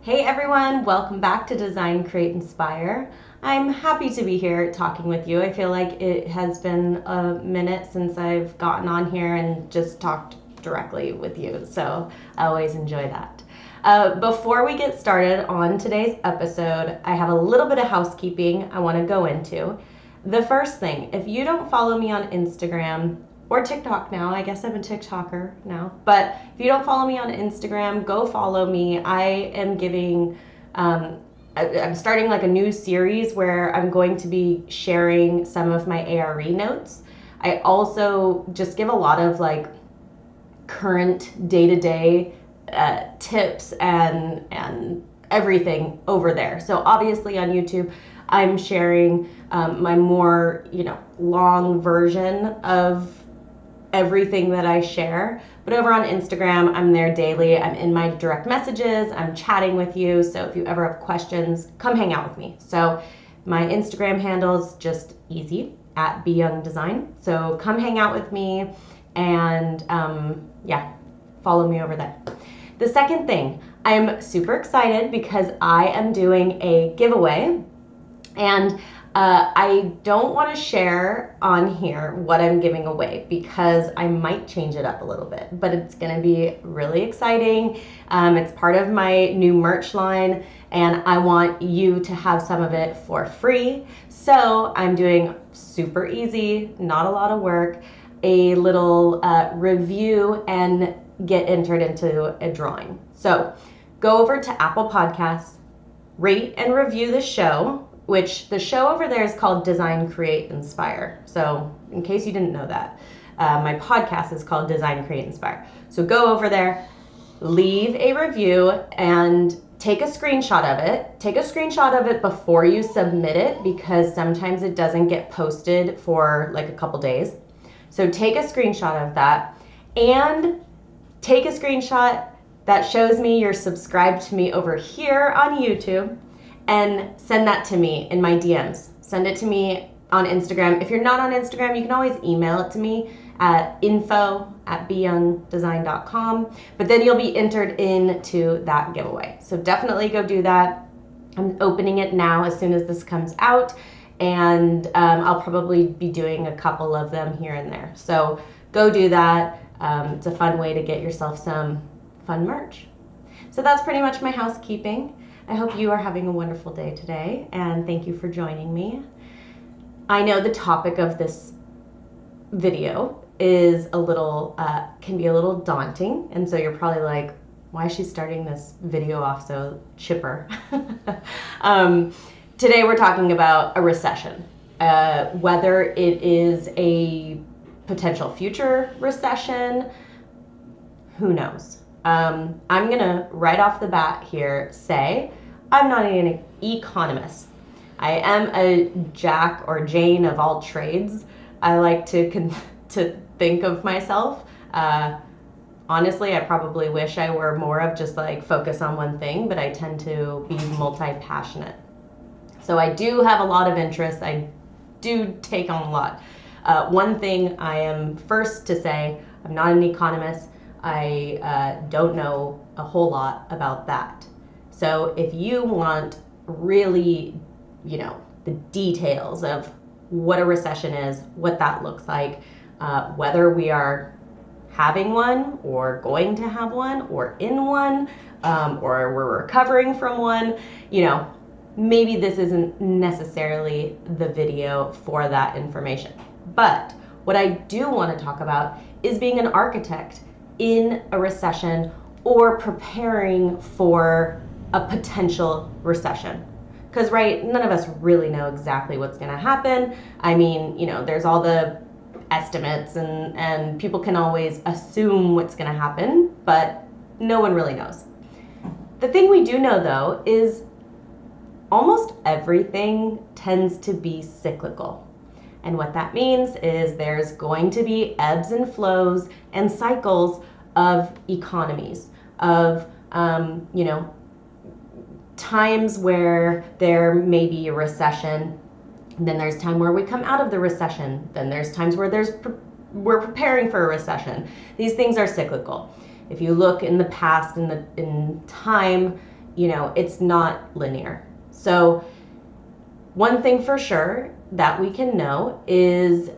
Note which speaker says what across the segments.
Speaker 1: Hey everyone, welcome back to Design, Create, Inspire. I'm happy to be here talking with you. I feel like it has been a minute since I've gotten on here and just talked directly with you, so I always enjoy that. Before we get started on today's episode, I have a little bit of housekeeping I want to go into. The first thing, if you don't follow me on Instagram, or TikTok now. I guess I'm a TikToker now. But if you don't follow me on Instagram, go follow me. I am giving, I'm starting like a new series where I'm going to be sharing some of my ARE notes. I also just give a lot of like current day-to-day tips and everything over there. So obviously on YouTube, I'm sharing my more, long version of everything that I share. But over on Instagram, I'm there daily. I'm in my direct messages. I'm chatting with you. So if you ever have questions, come hang out with me. So my Instagram handle is just easy, @BeYoungDesign. So come hang out with me and follow me over there. The second thing, I'm super excited because I am doing a giveaway, and I don't want to share on here what I'm giving away because I might change it up a little bit, but it's going to be really exciting. It's part of my new merch line, and I want you to have some of it for free. So I'm doing super easy, not a lot of work, a little review and get entered into a drawing. So go over to Apple Podcasts, rate and review the show, which the show over there is called Design, Create, Inspire. So in case you didn't know that, my podcast is called Design, Create, Inspire. So go over there, leave a review, and take a screenshot of it. Take a screenshot of it before you submit it because sometimes it doesn't get posted for like a couple days. So take a screenshot of that and take a screenshot that shows me you're subscribed to me over here on YouTube, and send that to me in my DMs. Send it to me on Instagram. If you're not on Instagram, you can always email it to me at info@beyoungdesign.com, but then you'll be entered into that giveaway. So definitely go do that. I'm opening it now as soon as this comes out, and I'll probably be doing a couple of them here and there. So go do that. It's a fun way to get yourself some fun merch. So that's pretty much my housekeeping. I hope you are having a wonderful day today, and thank you for joining me. I know the topic of this video is can be a little daunting, and so you're probably like, why is she starting this video off so chipper? Today we're talking about a recession, whether it is a potential future recession, who knows? I'm gonna right off the bat here say I'm not an economist. I am a Jack or Jane of all trades. I like to think of myself. Honestly, I probably wish I were more of just like focus on one thing, but I tend to be multi-passionate. So I do have a lot of interests. I do take on a lot. One thing I am first to say, I'm not an economist. I don't know a whole lot about that. So if you want really, the details of what a recession is, what that looks like, whether we are having one or going to have one or in one, or we're recovering from one, maybe this isn't necessarily the video for that information. But what I do want to talk about is being an architect in a recession or preparing for a potential recession. Because, none of us really know exactly what's going to happen. I mean, there's all the estimates and people can always assume what's going to happen, but no one really knows. The thing we do know, though, is almost everything tends to be cyclical. And what that means is there's going to be ebbs and flows and cycles of economies, of, times where there may be a recession. Then there's time where we come out of the recession. Then there's times where we're preparing for a recession. These things are cyclical. If you look in the past, in time, it's not linear. So one thing for sure that we can know is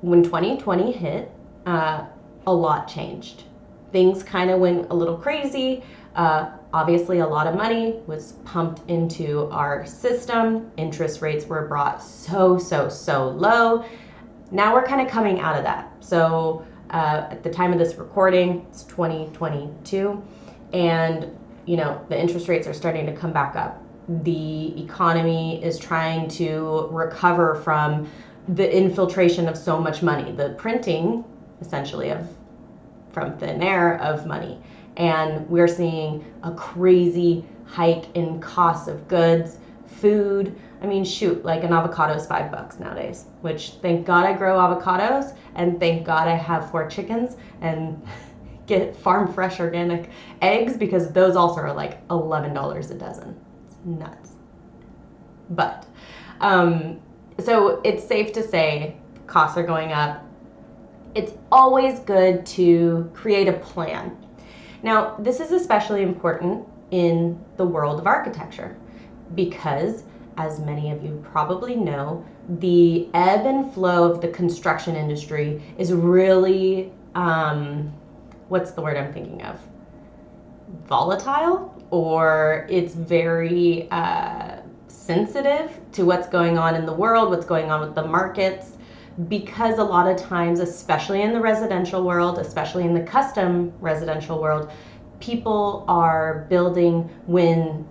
Speaker 1: when 2020 hit, a lot changed. Things kind of went a little crazy. Obviously, a lot of money was pumped into our system. Interest rates were brought so low. Now we're kind of coming out of that. So at the time of this recording, it's 2022, and the interest rates are starting to come back up. The economy is trying to recover from the infiltration of so much money, the printing essentially from thin air of money. And we're seeing a crazy hike in costs of goods, food. I mean, shoot, like an avocado is $5 nowadays, which thank God I grow avocados, and thank God I have 4 chickens and get farm fresh organic eggs, because those also are like $11 a dozen. It's nuts. But so it's safe to say costs are going up. It's always good to create a plan. Now, this is especially important in the world of architecture because, as many of you probably know, the ebb and flow of the construction industry is really, what's the word I'm thinking of? Volatile, or it's very sensitive to what's going on in the world, what's going on with the markets, because a lot of times, especially in the residential world, especially in the custom residential world, people are building when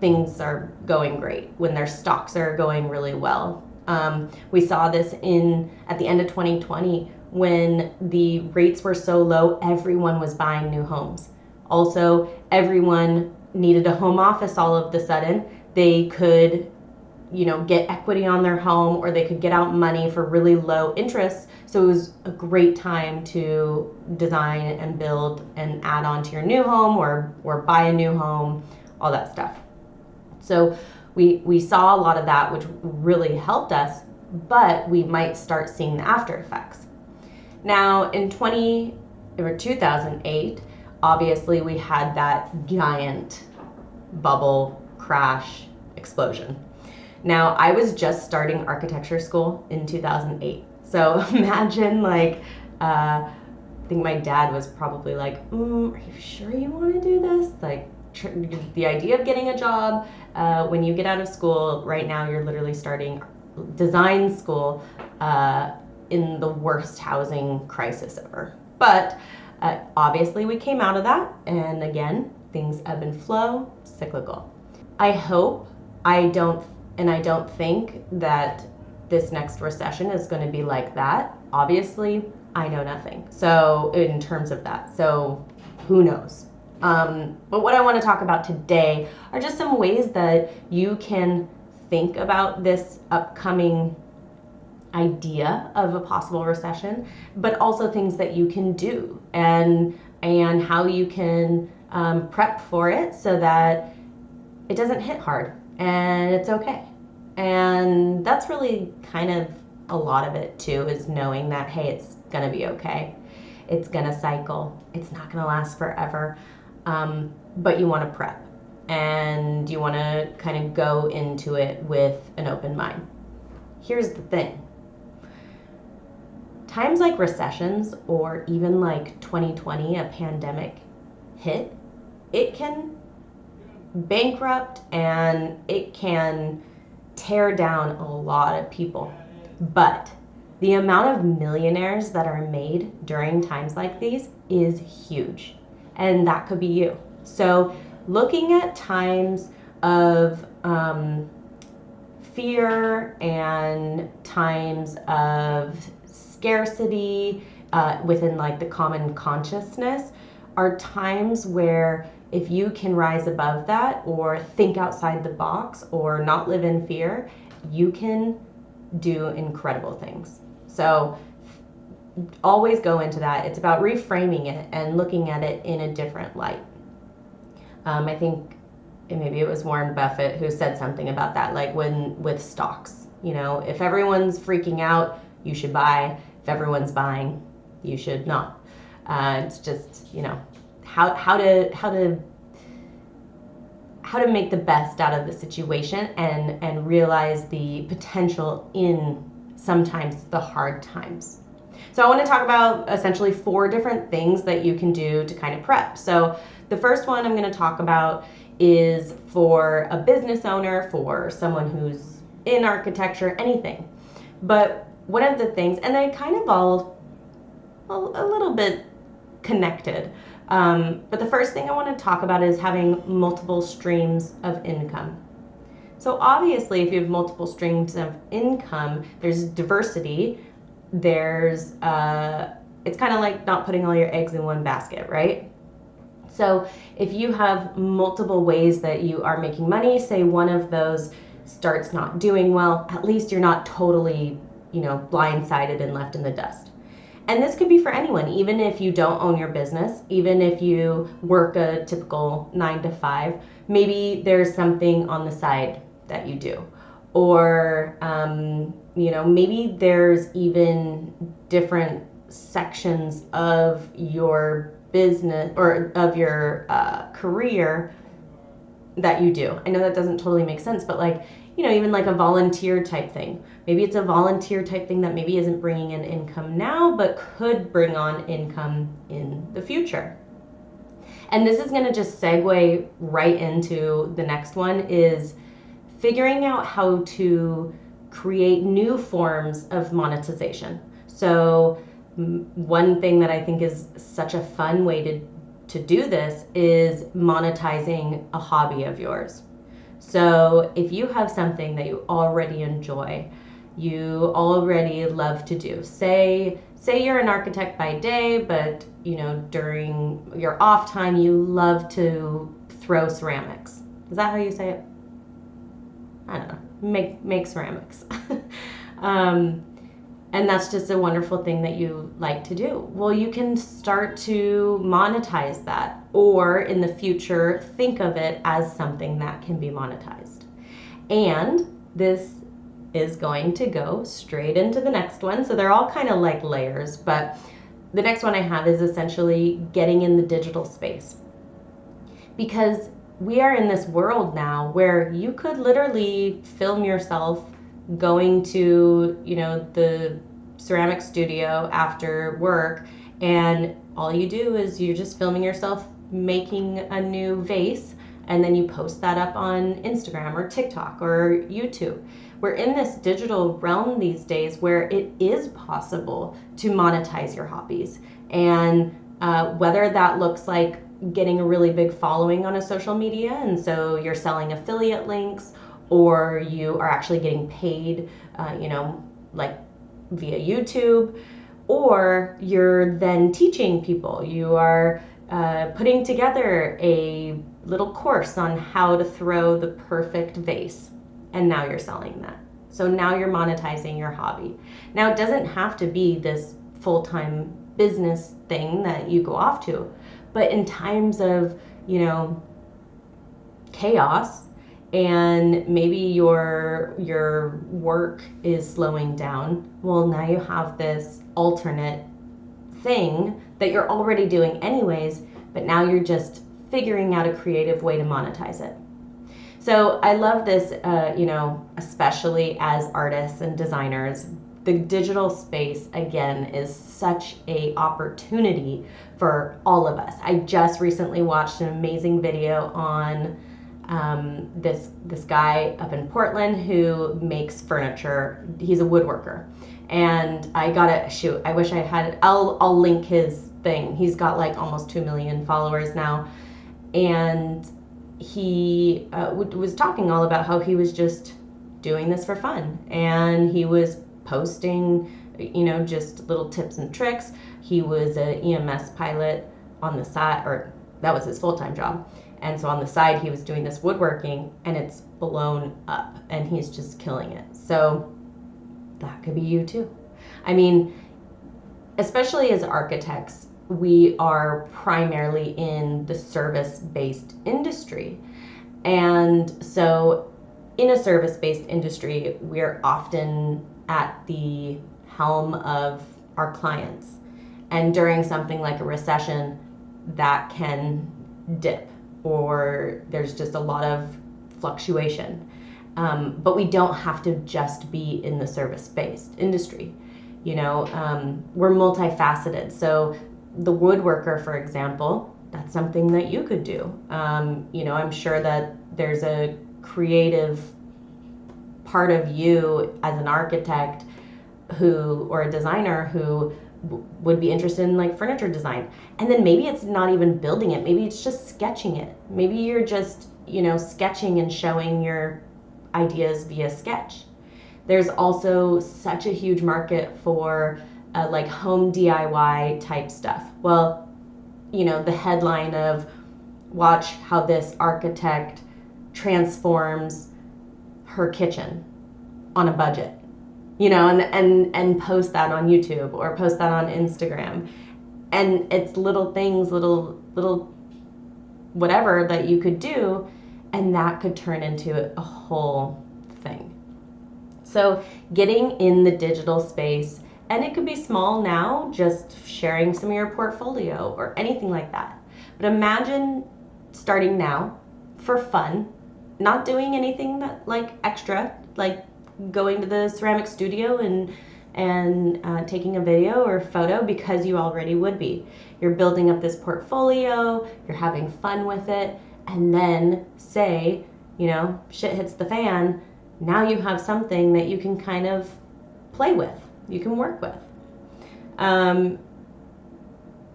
Speaker 1: things are going great, when their stocks are going really well. We saw this at the end of 2020 when the rates were so low, everyone was buying new homes. Also, everyone needed a home office all of a sudden. They could get equity on their home, or they could get out money for really low interest. So it was a great time to design and build and add on to your new home, or buy a new home, all that stuff. So we saw a lot of that, which really helped us, but we might start seeing the after effects. Now in 2008, obviously we had that giant bubble crash explosion. Now, I was just starting architecture school in 2008. So imagine I think my dad was probably like, are you sure you want to do this? Like the idea of getting a job when you get out of school, right now you're literally starting design school in the worst housing crisis ever. But obviously we came out of that, and again, things ebb and flow, cyclical. I don't think that this next recession is going to be like that. Obviously, I know nothing. So in terms of that, so who knows? But what I want to talk about today are just some ways that you can think about this upcoming idea of a possible recession, but also things that you can do and how you can prep for it so that it doesn't hit hard and it's okay. And that's really kind of a lot of it too, is knowing that, hey, it's gonna be okay. It's gonna cycle. It's not gonna last forever. But you wanna prep and you wanna kind of go into it with an open mind. Here's the thing. Times like recessions, or even like 2020, a pandemic hit, it can bankrupt and it can tear down a lot of people. But the amount of millionaires that are made during times like these is huge. And that could be you. So looking at times of fear and times of scarcity within like the common consciousness are times where, if you can rise above that or think outside the box or not live in fear, you can do incredible things. So always go into that. It's about reframing it and looking at it in a different light. I think maybe it was Warren Buffett who said something about that, like with stocks, if everyone's freaking out, you should buy. If everyone's buying, you should not. It's just, how how to make the best out of the situation and realize the potential in sometimes the hard times. So I want to talk about essentially 4 different things that you can do to kind of prep. So the first one I'm going to talk about is for a business owner, for someone who's in architecture, anything. But one of the things, and they kind of all a little bit connected, but the first thing I want to talk about is having multiple streams of income. So obviously, if you have multiple streams of income, there's diversity. There's it's kind of like not putting all your eggs in one basket, right? So if you have multiple ways that you are making money, say one of those starts not doing well, at least you're not totally, blindsided and left in the dust. And this could be for anyone, even if you don't own your business, even if you work a typical 9 to 5, maybe there's something on the side that you do. Or, maybe there's even different sections of your business or of your career that you do. I know that doesn't totally make sense, but even like a volunteer type thing. Maybe it's a volunteer type thing that maybe isn't bringing in income now, but could bring on income in the future. And this is going to just segue right into the next one, is figuring out how to create new forms of monetization. So one thing that I think is such a fun way to do this is monetizing a hobby of yours. So if you have something that you already enjoy, you already love to do, say you're an architect by day, but during your off time you love to throw ceramics. Is that how you say it? I don't know. Make ceramics. And that's just a wonderful thing that you like to do. Well, you can start to monetize that, or in the future, think of it as something that can be monetized. And this is going to go straight into the next one. So they're all kind of like layers, but the next one I have is essentially getting in the digital space. Because we are in this world now where you could literally film yourself going to, the ceramic studio after work, and all you do is you're just filming yourself making a new vase, and then you post that up on Instagram or TikTok or YouTube. We're in this digital realm these days where it is possible to monetize your hobbies. And whether that looks like getting a really big following on a social media, and so you're selling affiliate links, or you are actually getting paid, like via YouTube, or you're then teaching people. You are putting together a little course on how to throw the perfect vase, and now you're selling that. So now you're monetizing your hobby. Now it doesn't have to be this full-time business thing that you go off to, but in times of, chaos, and maybe your work is slowing down, well, now you have this alternate thing that you're already doing anyways, but now you're just figuring out a creative way to monetize it. So I love this, especially as artists and designers. The digital space, again, is such a opportunity for all of us. I just recently watched an amazing video on this guy up in Portland who makes furniture. He's a woodworker, and I wish I had. I'll link his thing. He's got like almost 2 million followers now, and he was talking all about how he was just doing this for fun, and he was posting, just little tips and tricks. He was an EMS pilot on the side, or that was his full-time job. And so on the side, he was doing this woodworking, and it's blown up, and he's just killing it. So that could be you too. I mean, especially as architects, we are primarily in the service-based industry. And so in a service-based industry, we're often at the helm of our clients. And during something like a recession, that can dip. or there's just a lot of fluctuation. But we don't have to just be in the service-based industry. We're multifaceted. So the woodworker, for example, that's something that you could do. I'm sure that there's a creative part of you as an architect or a designer who would be interested in like furniture design. And then maybe it's not even building it. Maybe it's just sketching it. Maybe you're just, sketching and showing your ideas via sketch. There's also such a huge market for like home DIY type stuff. Well, the headline of watch how this architect transforms her kitchen on a budget, and post that on YouTube or post that on Instagram. And it's little things, little whatever that you could do, and that could turn into a whole thing. So getting in the digital space, and it could be small now, just sharing some of your portfolio or anything like that. But imagine starting now for fun, not doing anything that like extra, like going to the ceramic studio and taking a video or photo, because you already would be. You're building up this portfolio, you're having fun with it, and then say, shit hits the fan, now you have something that you can kind of play with, you can work with.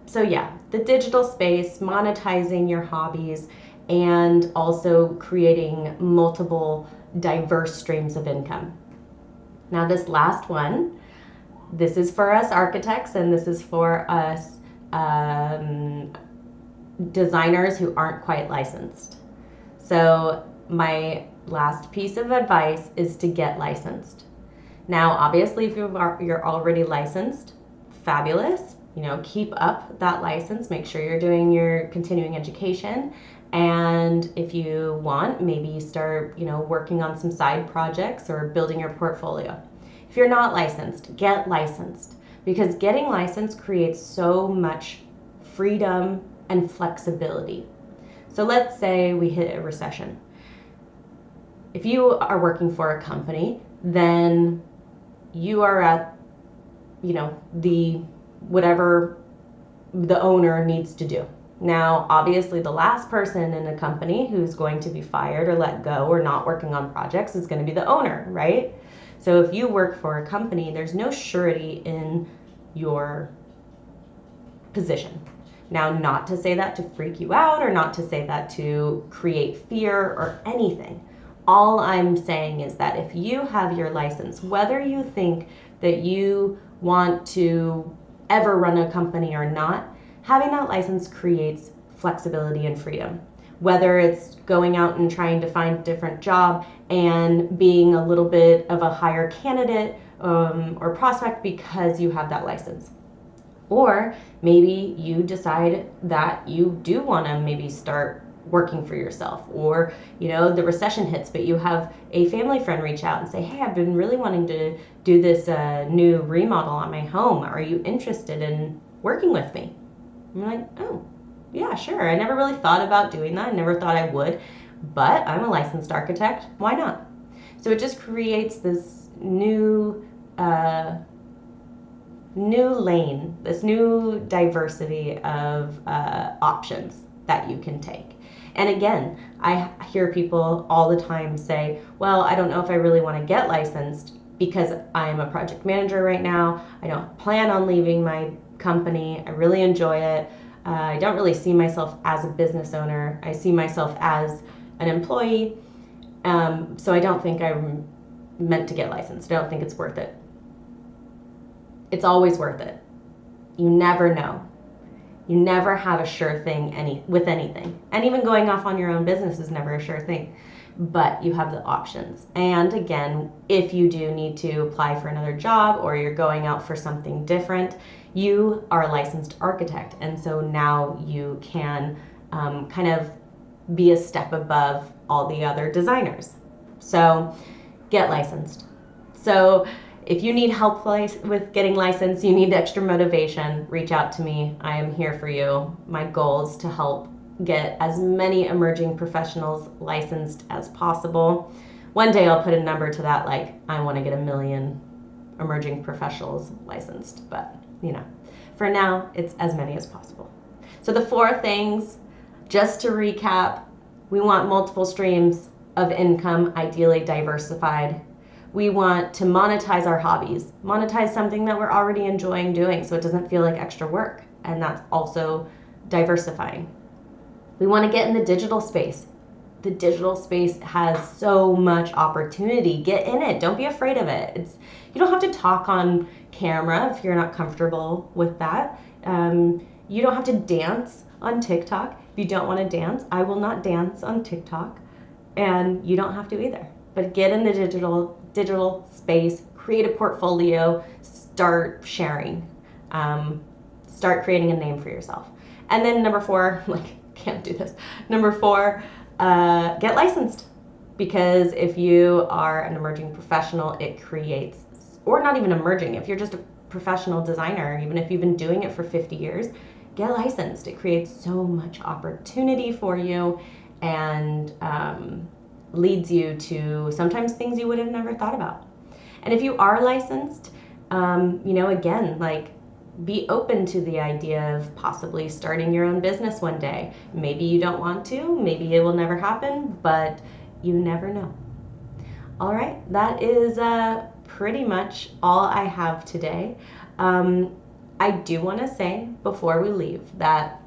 Speaker 1: So yeah, the digital space, monetizing your hobbies, and also creating multiple diverse streams of income. Now this last one, this is for us architects, and this is for us designers who aren't quite licensed. So my last piece of advice is to get licensed. Now, obviously, if you're already licensed, fabulous. Keep up that license. Make sure you're doing your continuing education. And if you want, maybe start, working on some side projects or building your portfolio. If you're not licensed, get licensed, because getting licensed creates so much freedom and flexibility. So let's say we hit a recession. If you are working for a company, then you are at, the whatever the owner needs to do. Now, obviously, the last person in a company who's going to be fired or let go or not working on projects is going to be the owner, right? So if you work for a company, there's no surety in your position. Now, not to say that to freak you out or not to say that to create fear or anything. All I'm saying is that if you have your license, whether you think that you want to ever run a company or not, having that license creates flexibility and freedom. Whether it's going out and trying to find a different job and being a little bit of a higher candidate or prospect because you have that license. Or maybe you decide that you do want to maybe start working for yourself, or the recession hits, but you have a family friend reach out and say, hey, I've been really wanting to do this new remodel on my home. Are you interested in working with me? I'm like, oh, yeah, sure. I never really thought about doing that. I never thought I would, but I'm a licensed architect. Why not? So it just creates this new lane, this new diversity of options that you can take. And again, I hear people all the time say, well, I don't know if I really want to get licensed because I'm a project manager right now. I don't plan on leaving my company. I really enjoy it. I don't really see myself as a business owner. I see myself as an employee. So I don't think I'm meant to get licensed. I don't think it's worth it. It's always worth it. You never know. You never have a sure thing with anything. And even going off on your own business is never a sure thing. But you have the options. And again, if you do need to apply for another job or you're going out for something different, you are a licensed architect. And so now you can kind of be a step above all the other designers. So get licensed. So if you need help with getting licensed, you need extra motivation, reach out to me. I am here for you. My goal is to help get as many emerging professionals licensed as possible. One day I'll put a number to that, like I want to get 1 million emerging professionals licensed, but for now it's as many as possible. So the 4 things, just to recap: we want multiple streams of income, ideally diversified. We want to monetize our hobbies, monetize something that we're already enjoying doing so it doesn't feel like extra work, and that's also diversifying. We want to get in the digital space. The digital space has so much opportunity. Get in it. Don't be afraid of it. You don't have to talk on camera if you're not comfortable with that. You don't have to dance on TikTok if you don't want to dance. I will not dance on TikTok, and you don't have to either. But get in the digital space, create a portfolio, start sharing, start creating a name for yourself. And then number 4, can't do this. Number 4, get licensed, because if you are an emerging professional, it creates, or not even emerging, if you're just a professional designer, even if you've been doing it for 50 years, get licensed. It creates so much opportunity for you, and leads you to sometimes things you would have never thought about. And if you are licensed, again, be open to the idea of possibly starting your own business one day. Maybe you don't want to, maybe it will never happen, but you never know. All right, that is pretty much all I have today. I do want to say before we leave that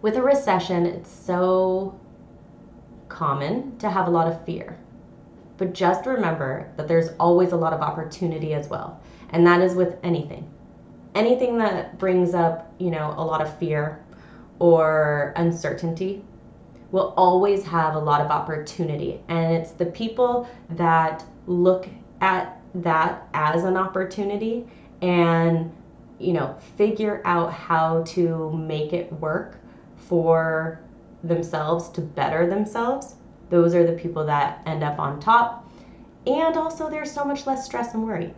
Speaker 1: with a recession, it's so common to have a lot of fear. But just remember that there's always a lot of opportunity as well. And that is with anything. Anything that brings up, a lot of fear or uncertainty will always have a lot of opportunity. And it's the people that look at that as an opportunity and, figure out how to make it work for themselves to better themselves. Those are the people that end up on top. And also there's so much less stress and worry.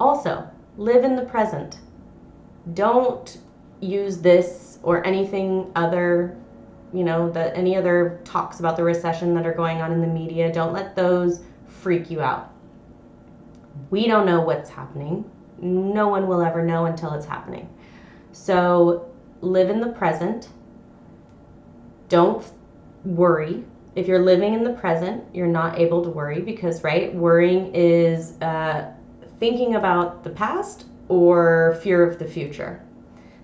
Speaker 1: Also, live in the present. Don't use this or anything other, any other talks about the recession that are going on in the media. Don't let those freak you out. We don't know what's happening. No one will ever know until it's happening. So live in the present. Don't worry. If you're living in the present, you're not able to worry because, right, worrying is thinking about the past or fear of the future.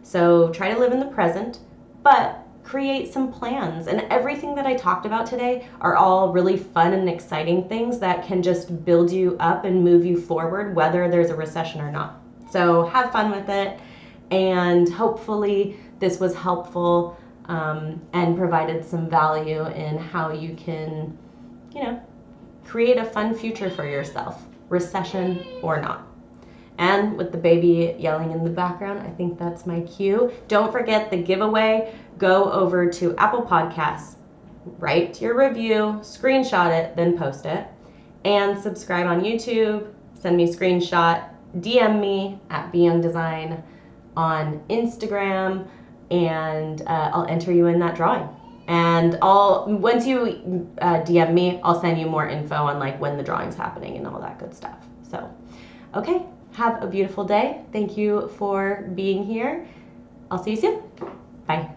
Speaker 1: So try to live in the present, but create some plans. And everything that I talked about today are all really fun and exciting things that can just build you up and move you forward, whether there's a recession or not. So have fun with it, and hopefully this was helpful and provided some value in how you can, create a fun future for yourself, recession or not. And with the baby yelling in the background, I think that's my cue. Don't forget the giveaway. Go over to Apple Podcasts, write your review, screenshot it, then post it. And subscribe on YouTube, send me a screenshot, DM me at BeYoungDesign on Instagram, and I'll enter you in that drawing. And once you DM me, I'll send you more info on when the drawing's happening and all that good stuff. So, okay. Have a beautiful day. Thank you for being here. I'll see you soon. Bye.